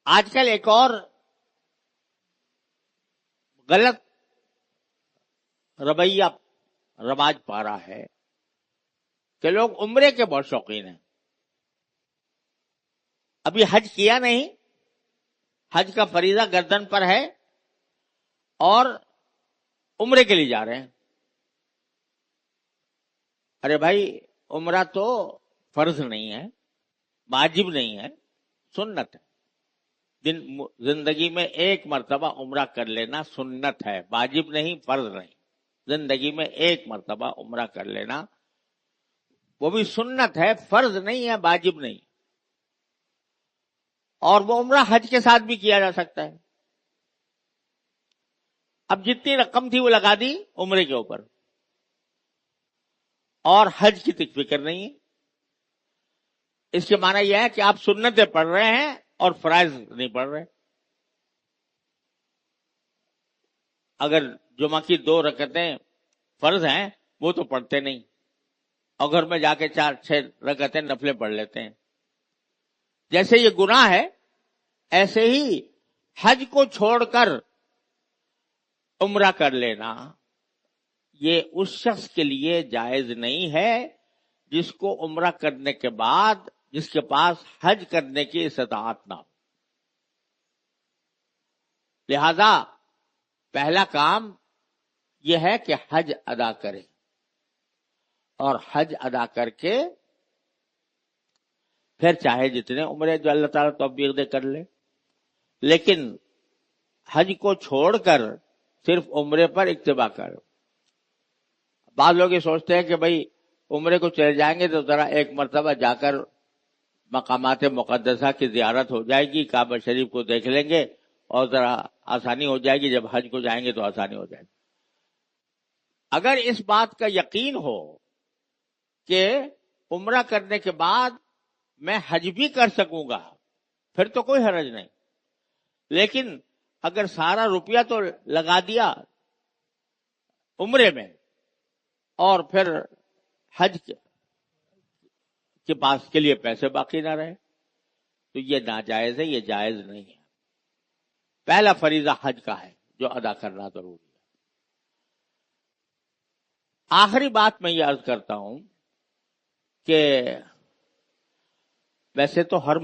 آج کل ایک اور غلط رویہ رواج پا رہا ہے کہ لوگ عمرے کے بہت شوقین ہیں. ابھی حج کیا نہیں، حج کا فریضہ گردن پر ہے اور عمرے کے لیے جا رہے ہیں. ارے بھائی، عمرہ تو فرض نہیں ہے، واجب نہیں ہے، سنت ہے. زندگی میں ایک مرتبہ عمرہ کر لینا سنت ہے، واجب نہیں، فرض نہیں. زندگی میں ایک مرتبہ عمرہ کر لینا وہ بھی سنت ہے، فرض نہیں ہے، واجب نہیں. اور وہ عمرہ حج کے ساتھ بھی کیا جا سکتا ہے. اب جتنی رقم تھی وہ لگا دی عمرے کے اوپر اور حج کی فکر نہیں ہے. اس کے معنی یہ ہے کہ آپ سنتیں پڑھ رہے ہیں اور فرائض نہیں پڑھ رہے. اگر جمعہ کی 2 رکعتیں فرض ہیں وہ تو پڑھتے نہیں، اور گھر میں جا کے 4-6 رکعتیں نفلیں پڑھ لیتے ہیں. جیسے یہ گناہ ہے، ایسے ہی حج کو چھوڑ کر عمرہ کر لینا یہ اس شخص کے لیے جائز نہیں ہے جس کو عمرہ کرنے کے بعد جس کے پاس حج کرنے کی استطاعت نہ ہو. لہذا پہلا کام یہ ہے کہ حج ادا کرے، اور حج ادا کر کے پھر چاہے جتنے عمرے جو اللہ تعالیٰ توفیق دے کر لے. لیکن حج کو چھوڑ کر صرف عمرے پر اکتفا کرو. بعض لوگ یہ سوچتے ہیں کہ بھئی عمرے کو چلے جائیں گے تو ذرا ایک مرتبہ جا کر مقامات مقدسہ کی زیارت ہو جائے گی، کعبہ شریف کو دیکھ لیں گے اور ذرا آسانی ہو جائے گی، جب حج کو جائیں گے تو آسانی ہو جائے گی. اگر اس بات کا یقین ہو کہ عمرہ کرنے کے بعد میں حج بھی کر سکوں گا پھر تو کوئی حرج نہیں. لیکن اگر سارا روپیہ تو لگا دیا عمرے میں اور پھر حج کے پاس کے لیے پیسے باقی نہ رہے تو یہ ناجائز ہے، یہ جائز نہیں ہے. پہلا فریضہ حج کا ہے جو ادا کرنا ضروری ہے. آخری بات میں یہ عرض کرتا ہوں کہ ویسے تو ہر